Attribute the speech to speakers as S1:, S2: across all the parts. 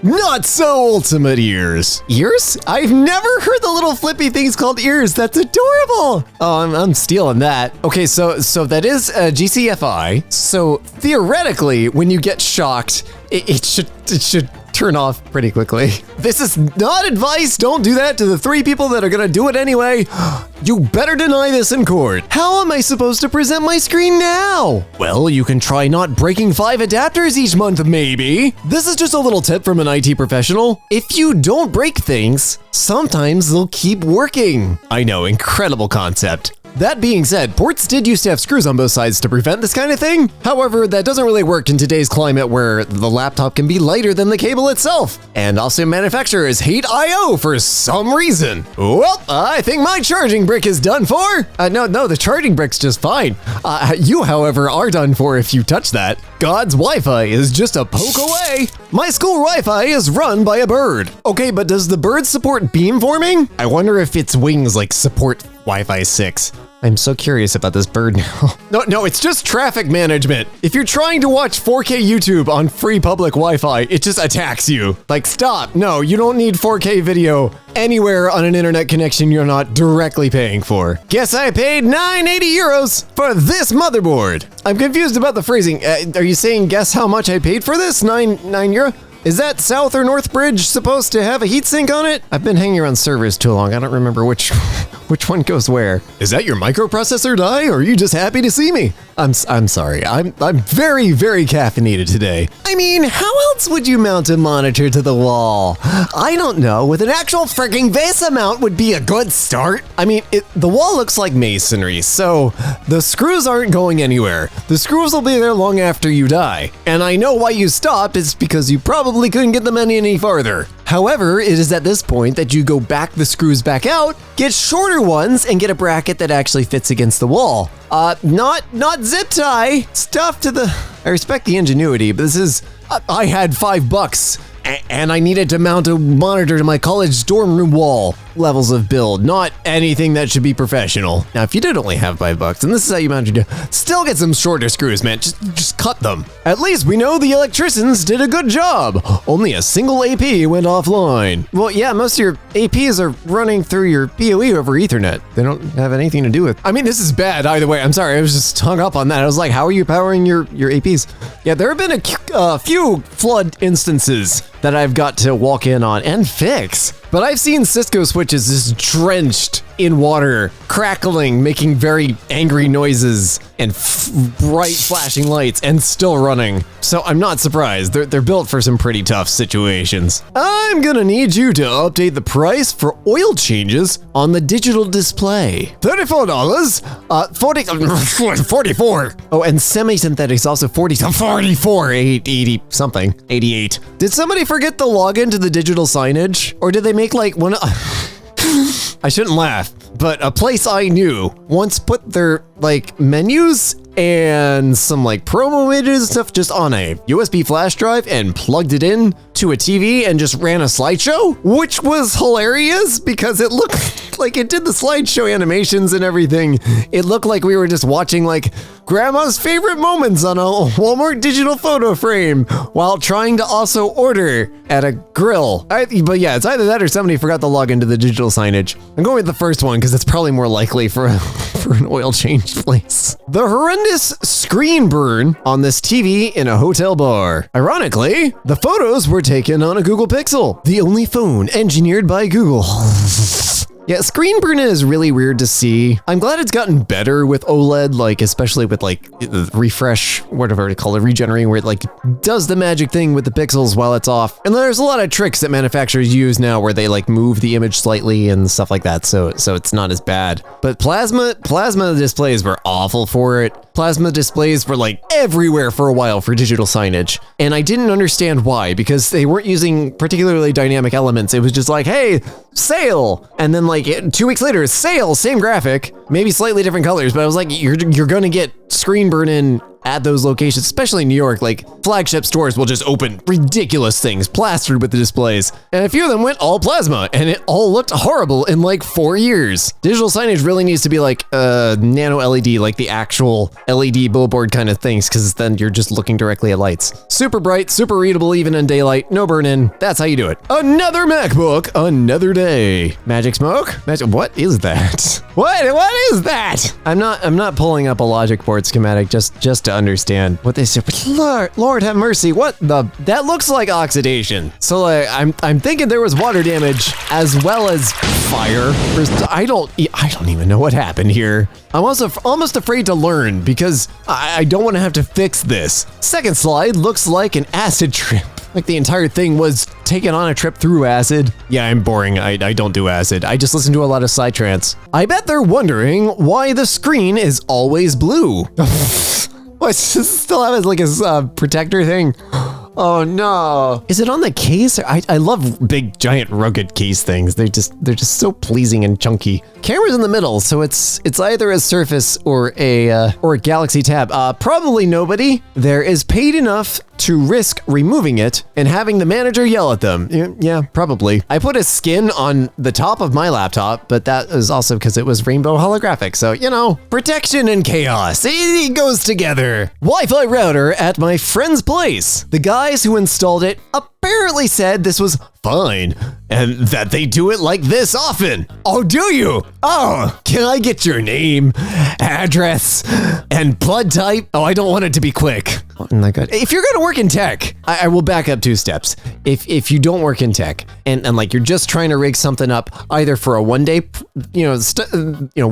S1: not so ultimate ears. Ears? I've never heard the little flippy things called ears. That's adorable. Oh, I'm stealing that. Okay, so that is GCFI. So theoretically, when you get shocked, it should turn off pretty quickly. This is not advice. Don't do that to the 3 people that are gonna do it anyway. You better deny this in court. How am I supposed to present my screen now? Well, you can try not breaking 5 adapters each month, maybe. This is just a little tip from an IT professional. If you don't break things, sometimes they'll keep working. I know, incredible concept. That being said, ports did used to have screws on both sides to prevent this kind of thing. However, that doesn't really work in today's climate where the laptop can be lighter than the cable itself. And also manufacturers hate I/O for some reason. Well, I think my charging brick is done for. No, the charging brick's just fine. You, however, are done for if you touch that. God's Wi-Fi is just a poke away. My school Wi-Fi is run by a bird. Okay, but does the bird support beamforming? I wonder if its wings support Wi-Fi 6. I'm so curious about this bird now. No, it's just traffic management. If you're trying to watch 4K YouTube on free public Wi-Fi, it just attacks you. Stop. No, you don't need 4K video anywhere on an internet connection you're not directly paying for. Guess I paid 980 euros for this motherboard. I'm confused about the phrasing. Are you saying guess how much I paid for this? 9 euro? Is that South or North Bridge supposed to have a heatsink on it? I've been hanging around servers too long. I don't remember which one goes where. Is that your microprocessor die, or are you just happy to see me? I'm sorry. I'm very, very caffeinated today. I mean, how else would you mount a monitor to the wall? I don't know. With an actual freaking VESA mount would be a good start. I mean, the wall looks like masonry, so the screws aren't going anywhere. The screws will be there long after you die. And I know why you stopped. It's because you probably couldn't get them any farther. However, it is at this point that you go back the screws back out, get shorter ones, and get a bracket that actually fits against the wall. Not zip tie. Stuff to the... I respect the ingenuity, but this is... I had $5 and I needed to mount a monitor to my college dorm room wall. Levels of build, not anything that should be professional. Now, if you did only have $5, and this is how you mount it, still get some shorter screws, man. Just cut them. At least we know the electricians did a good job. Only a single AP went offline. Well, yeah, most of your APs are running through your PoE over Ethernet. They don't have anything to do with... I mean, this is bad either way. I'm sorry, I was just hung up on that. I was like, how are you powering your APs? Yeah, there have been a few flood instances that I've got to walk in on and fix. But I've seen Cisco switches just drenched in water, crackling, making very angry noises, and bright flashing lights, and still running. So I'm not surprised. They're built for some pretty tough situations. I'm gonna need you to update the price for oil changes on the digital display. $34, 44. Oh, and semi-synthetics also 44, 80 something, 88. Did somebody forget the login to the digital signage? Or did they make one... I shouldn't laugh, but a place I knew once put their menus and some promo images and stuff just on a USB flash drive and plugged it in to a TV and just ran a slideshow, which was hilarious because it looked like it did the slideshow animations and everything. It looked like we were just watching grandma's favorite moments on a Walmart digital photo frame while trying to also order at a grill. But yeah, it's either that or somebody forgot to log into the digital signage. I'm going with the first one because it's probably more likely for an oil change place. The horrendous screen burn on this TV in a hotel bar. Ironically, the photos were taken on a Google Pixel, the only phone engineered by Google. Yeah, screen burn is really weird to see. I'm glad it's gotten better with OLED, especially with the refresh, whatever they call it, regenerating, where it does the magic thing with the pixels while it's off. And there's a lot of tricks that manufacturers use now where they move the image slightly and stuff like that, so it's not as bad. But plasma displays were awful for it. Plasma displays were everywhere for a while for digital signage. And I didn't understand why, because they weren't using particularly dynamic elements. It was just hey, sale! And then 2 weeks later, sale, same graphic, maybe slightly different colors, but I was you're gonna get screen burn in at those locations, especially in New York, like flagship stores will just open ridiculous things plastered with the displays. And a few of them went all plasma and it all looked horrible in like 4 years. Digital signage really needs to be like nano LED, like the actual LED billboard kind of things, because then you're just looking directly at lights. Super bright, super readable even in daylight, no burn in. That's how you do it. Another MacBook, another day. Magic smoke? What is that? What is that? I'm not pulling up a logic board schematic just to understand what they say. Lord have mercy. What the? That looks like oxidation. So like, I'm thinking there was water damage as well as fire. I don't even know what happened here. I'm also almost afraid to learn because I don't want to have to fix this. Second slide looks like an acid trip. Like the entire thing was taken on a trip through acid. Yeah, I'm boring. I don't do acid. I just listen to a lot of psytrance. I bet they're wondering why the screen is always blue. What, still have like a protector thing? Oh no. Is it on the case? I love big, giant, rugged case things. They're just so pleasing and chunky. Camera's in the middle, so it's either a Surface or a Galaxy Tab. Probably nobody. There is paid enough to risk removing it and having the manager yell at them. Yeah, probably. I put a skin on the top of my laptop, but that is also because it was rainbow holographic. So, you know, protection and chaos. It goes together. Wi-Fi router at my friend's place. The guys who installed it apparently said this was fine and that they do it like this often. Oh, do you? Oh, can I get your name, address, and blood type? Oh, I don't want it to be quick. Oh my God. If you're gonna work in tech, I will back up 2 steps. If you don't work in tech and like you're just trying to rig something up either for a one-day,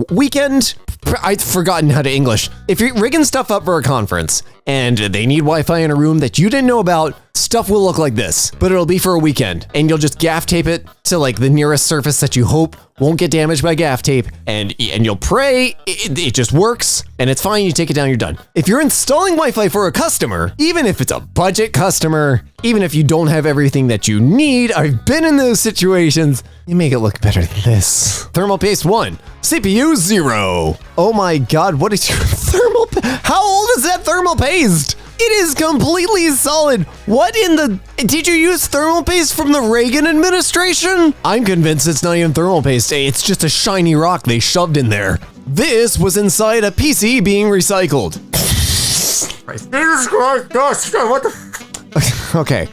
S1: weekend. I've forgotten how to English. If you're rigging stuff up for a conference and they need Wi-Fi in a room that you didn't know about, stuff will look like this, but it'll be for a weekend and you'll just gaff tape it to like the nearest surface that you hope won't get damaged by gaff tape and you'll pray it just works and it's fine. You take it down, you're done. If you're installing Wi-Fi for a customer, even if it's a budget customer, even if you don't have everything that you need, I've been in those situations, you make it look better than this. Thermal paste 1, CPU 0. Oh my God, what is your thermal? How old is that thermal paste? It is completely solid. What in the? Did you use thermal paste from the Reagan administration? I'm convinced it's not even thermal paste. It's just a shiny rock they shoved in there. This was inside a PC being recycled. Jesus Christ, what the? Okay.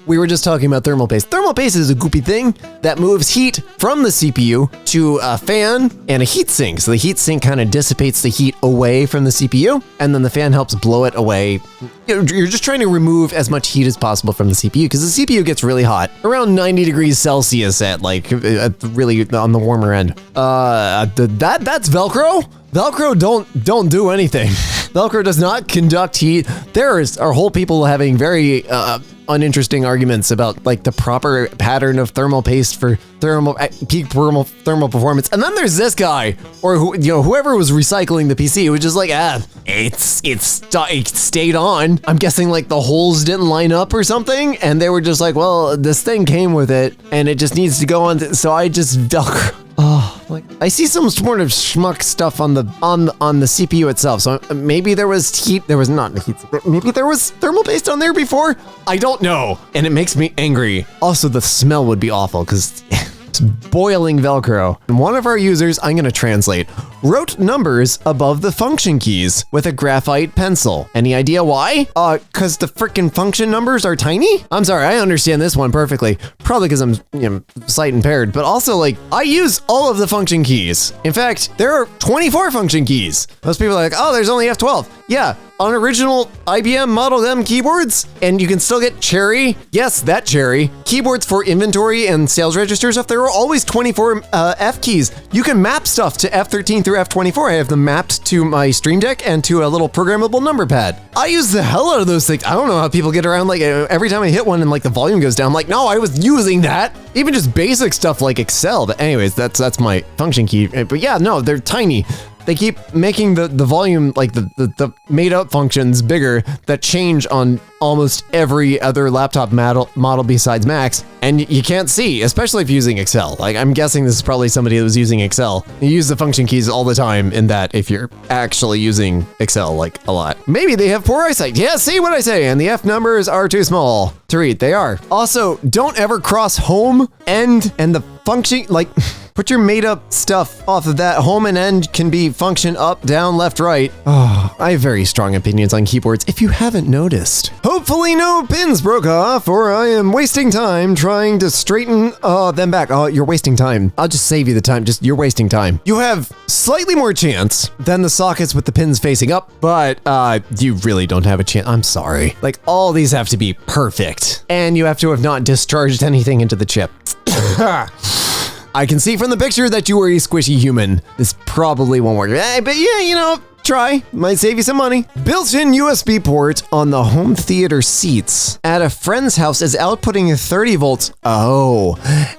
S1: We were just talking about thermal paste. Thermal paste is a goopy thing that moves heat from the CPU to a fan and a heat sink. So the heat sink kind of dissipates the heat away from the CPU, and then the fan helps blow it away. You're just trying to remove as much heat as possible from the CPU because the CPU gets really hot, around 90 degrees Celsius at like really on the warmer end. That's Velcro. Velcro don't do anything. Velcro does not conduct heat. There are whole people having very uninteresting arguments about like the proper pattern of thermal paste for peak thermal performance. And then there's this guy, or whoever was recycling the PC, it was just like, it stayed on. I'm guessing like the holes didn't line up or something, and they were just like, well, this thing came with it, and it just needs to go on. So I just Velcro. Oh, like I see some sort of schmuck stuff on the CPU itself. So maybe there was heat. There was not heat. Maybe there was thermal paste on there before. I don't know, and it makes me angry. Also, the smell would be awful because it's boiling Velcro. And one of our users, I'm gonna translate, wrote numbers above the function keys with a graphite pencil. Any idea why? Cause the frickin' function numbers are tiny? I'm sorry, I understand this one perfectly. Probably cause I'm sight impaired, but also like, I use all of the function keys. In fact, there are 24 function keys. Most people are like, oh, there's only F12. Yeah, on original IBM Model M keyboards, and you can still get Cherry. Yes, that Cherry. Keyboards for inventory and sales register stuff, there are always 24 F keys. You can map stuff to F13 through F24. I have them mapped to my Stream Deck and to a little programmable number pad. I use the hell out of those things. I don't know how people get around, like every time I hit one and like the volume goes down, I'm like, no, I was using that. Even just basic stuff like Excel. But anyways, that's my function key. But yeah, no, they're tiny. they keep making the volume, like the made up functions bigger that change on almost every other laptop model besides Macs, and you can't see, especially if using Excel. Like, I'm guessing this is probably somebody that was using Excel. You use the function keys all the time in that if you're actually using Excel, like, a lot. Maybe they have poor eyesight. Yeah, see what I say, and the F numbers are too small to read. They are. Also, don't ever cross home, end, and the function, like, put your made up stuff off of that. Home and end can be function up, down, left, right. Oh, I have very strong opinions on keyboards if you haven't noticed. Hopefully no pins broke off, or I am wasting time trying to straighten them back. Oh, you're wasting time. I'll just save you the time. You're wasting time. You have slightly more chance than the sockets with the pins facing up, but you really don't have a chance. I'm sorry. Like, all these have to be perfect, and you have to have not discharged anything into the chip. I can see from the picture that you are a squishy human. This probably won't work. But yeah, you know, try. Might save you some money. Built-in USB port on the home theater seats at a friend's house is outputting 30 volts. Oh,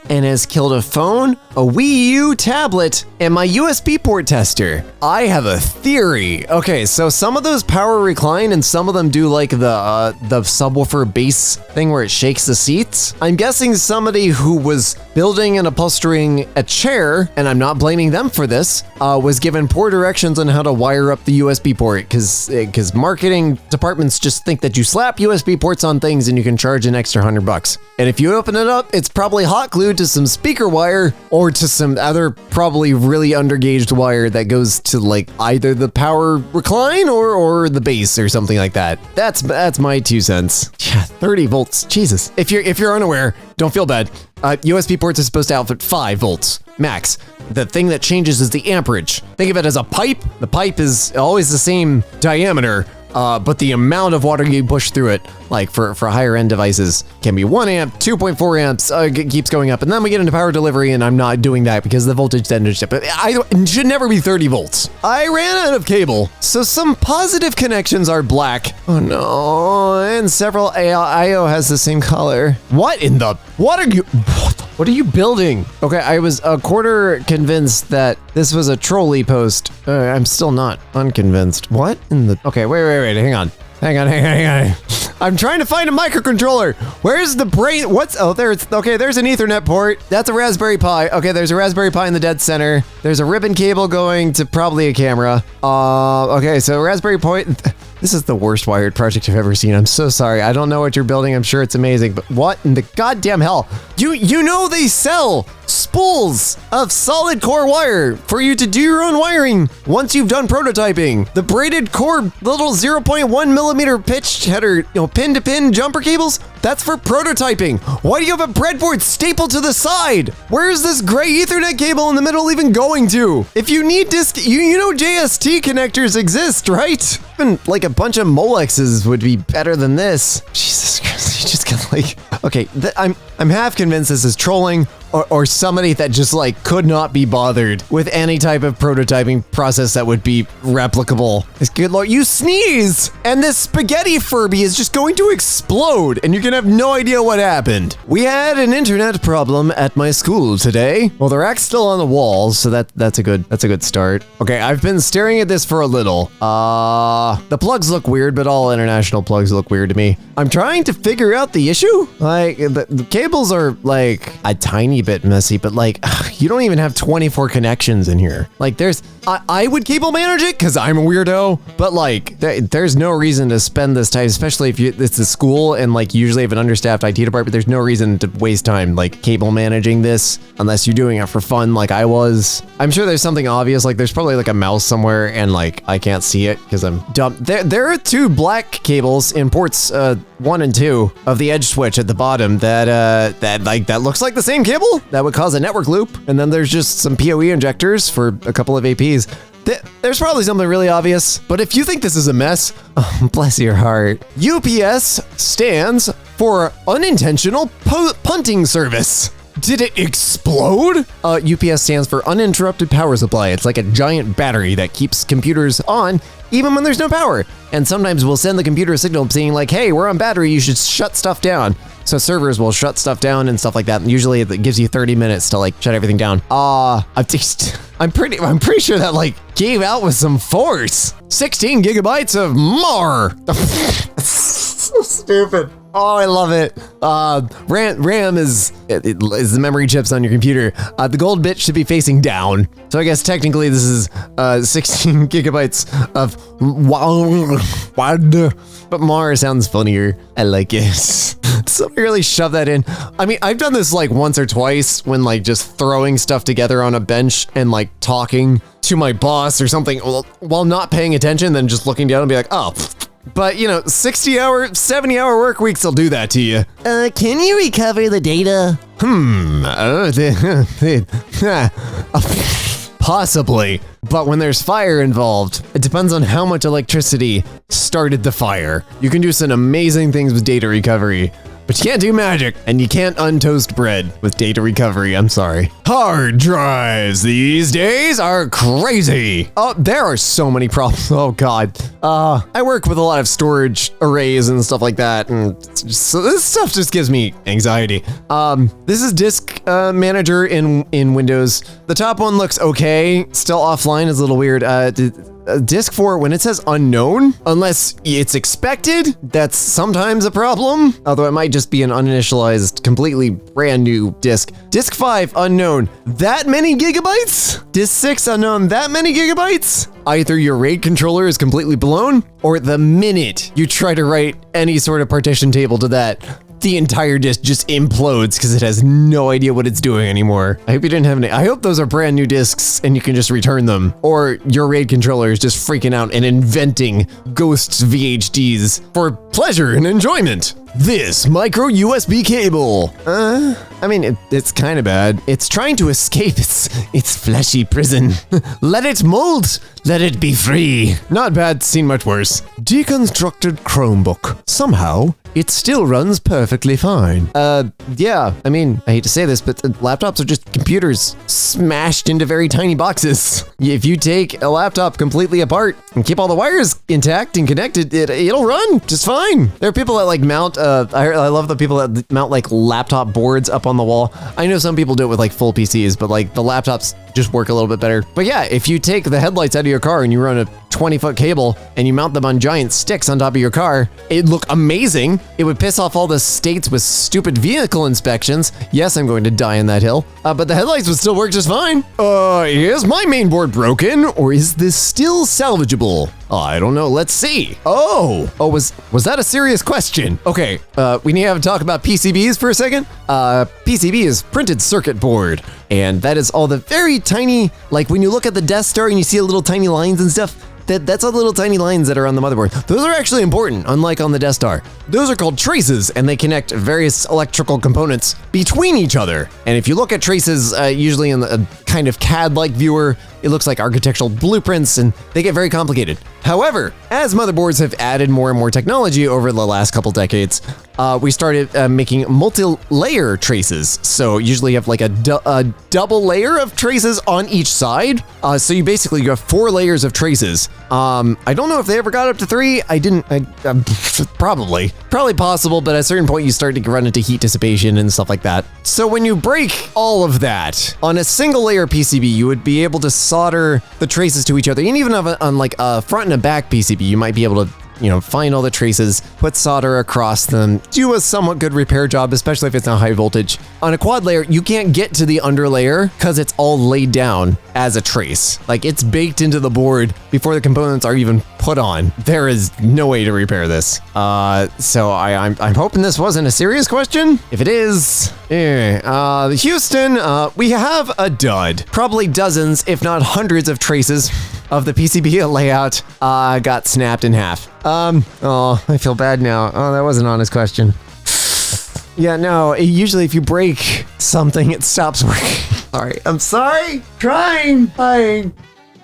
S1: and has killed a phone, a Wii U tablet, and my USB port tester. I have a theory. Okay, so some of those power recline and some of them do like the subwoofer bass thing where it shakes the seats. I'm guessing somebody who was building and upholstering a chair, and I'm not blaming them for this, was given poor directions on how to wire up the USB port, because marketing departments just think that you slap USB ports on things and you can charge an extra $100. And if you open it up, it's probably hot glued to some speaker wire or to some other probably really undergauged wire that goes to like either the power recline or the base or something like that. That's my 2 cents. Yeah, 30 volts. Jesus. If you're unaware, don't feel bad. USB ports are supposed to output 5 volts max. The thing that changes is the amperage. Think of it as a pipe. The pipe is always the same diameter, but the amount of water you push through it, like for higher end devices, can be 1 amp, 2.4 amps, keeps going up. And then we get into power delivery, and I'm not doing that because the voltage tends to shift. But it should never be 30 volts. I ran out of cable, so some positive connections are black. Oh no, and several IO has the same color. What are you building? Okay, I was a quarter convinced that this was a trolley post. I'm still not unconvinced. What in the... Okay, wait, hang on. I'm trying to find a microcontroller. Where's the brain? Oh, there's an Ethernet port. That's a Raspberry Pi. Okay, there's a Raspberry Pi in the dead center. There's a ribbon cable going to probably a camera. Okay, so Raspberry Pi. This is the worst wired project I've ever seen. I'm so sorry. I don't know what you're building. I'm sure it's amazing, but what in the goddamn hell? You know they sell spools of solid core wire for you to do your own wiring once you've done prototyping. The braided core little 0.1 millimeter pitch header, pin to pin jumper cables, that's for prototyping. Why do you have a breadboard stapled to the side? Where is this gray Ethernet cable in the middle even going to? If you need disk, you know JST connectors exist, right? Even like a bunch of Molexes would be better than this. Jesus Christ, you just got like, okay, I'm half convinced this is trolling or somebody that just like could not be bothered with any type of prototyping process that would be replicable. It's good Lord, you sneeze and this spaghetti Furby is just going to explode and you're gonna have no idea what happened. We had an internet problem at my school today. Well, the rack's still on the walls, so that's a good start. Okay, I've been staring at this for a little. The plugs look weird, but all international plugs look weird to me. I'm trying to figure out the issue. Like the cables are like a tiny bit messy, but like you don't even have 24 connections in here. Like I would cable manage it because I'm a weirdo, but like there's no reason to spend this time, especially if it's a school and like usually have an understaffed IT department. There's no reason to waste time like cable managing this unless you're doing it for fun like I was. I'm sure there's something obvious, like there's probably like a mouse somewhere and like I can't see it because I'm dumb. There are 2 black cables in ports 1 and 2 of the edge switch at the bottom that looks like the same cable that would cause a network loop. And then there's just some PoE injectors for a couple of APs. There's probably something really obvious, but if you think this is a mess, oh, bless your heart. UPS stands for unintentional punting service. Did it explode? UPS stands for uninterrupted power supply. It's like a giant battery that keeps computers on even when there's no power. And sometimes we'll send the computer a signal saying like, hey, we're on battery, you should shut stuff down. So servers will shut stuff down and stuff like that. And usually it gives you 30 minutes to like shut everything down. I'm pretty sure that like gave out with some force. 16 gigabytes of more. So stupid. Oh, I love it. RAM is the memory chips on your computer. The gold bit should be facing down. So I guess technically this is 16 gigabytes of WAD. But more sounds funnier. I like it. Somebody really shove that in. I mean, I've done this like once or twice when like just throwing stuff together on a bench and like talking to my boss or something while not paying attention, then just looking down and be like, oh. But, you know, 60-hour, 70-hour work weeks will do that to you. Can you recover the data? Possibly. But when there's fire involved, it depends on how much electricity started the fire. You can do some amazing things with data recovery, but you can't do magic, and you can't untoast bread with data recovery, I'm sorry. Hard drives these days are crazy. Oh, there are so many problems, oh God. I work with a lot of storage arrays and stuff like that, and so this stuff just gives me anxiety. This is Disk Manager in Windows. The top one looks okay, still offline is a little weird. Disk 4, when it says unknown, unless it's expected, that's sometimes a problem. Although it might just be an uninitialized, completely brand new disk. Disk 5, unknown, that many gigabytes? Disk 6, unknown, that many gigabytes? Either your RAID controller is completely blown, or the minute you try to write any sort of partition table to that, the entire disk just implodes because it has no idea what it's doing anymore. I hope you didn't have any. I hope those are brand new disks and you can just return them. Or your RAID controller is just freaking out and inventing ghosts VHDs for pleasure and enjoyment. This micro USB cable. I mean, it's kind of bad. It's trying to escape its fleshy prison. Let it molt. Let it be free. Not bad, seen much worse. Deconstructed Chromebook. Somehow, it still runs perfectly fine. Yeah, I mean, I hate to say this, but laptops are just computers smashed into very tiny boxes. If you take a laptop completely apart and keep all the wires intact and connected, it'll run just fine. There are people that like mount, I love the people that mount like laptop boards up on the wall. I know some people do it with like full PCs, but like the laptops just work a little bit better. But yeah, if you take the headlights out of your car and you run a 20-foot cable and you mount them on giant sticks on top of your car, it'd look amazing. It would piss off all the states with stupid vehicle inspections. Yes, I'm going to die on that hill. But the headlights would still work just fine. Is my main board broken or is this still salvageable? I don't know. Let's see. Oh, was that a serious question? Okay, we need to have a talk about PCBs for a second. PCB is printed circuit board, and that is all the very tiny, like when you look at the Death Star and you see a little tiny lines and stuff, that's all the little tiny lines that are on the motherboard. Those are actually important, unlike on the Death Star. Those are called traces, and they connect various electrical components between each other. And if you look at traces, usually in a kind of CAD-like viewer, it looks like architectural blueprints, and they get very complicated. However, as motherboards have added more and more technology over the last couple decades, we started making multi-layer traces. So usually you have like a double layer of traces on each side. So you have 4 layers of traces. I don't know if they ever got up to 3. Probably possible, but at a certain point you start to run into heat dissipation and stuff like that. So when you break all of that on a single layer PCB, you would be able to solder the traces to each other. And even on like a front and a back PCB, you might be able to, find all the traces, put solder across them, do a somewhat good repair job, especially if it's not high voltage. On a quad layer, you can't get to the under layer because it's all laid down as a trace. Like it's baked into the board before the components are even put on. There is no way to repair this. So I'm hoping this wasn't a serious question. If it is, Houston, we have a dud. Probably dozens, if not hundreds of traces of the PCB layout got snapped in half. Oh, I feel bad now. Oh, that wasn't an honest question. Yeah, no, usually if you break something, it stops working. All right, I'm sorry. Trying.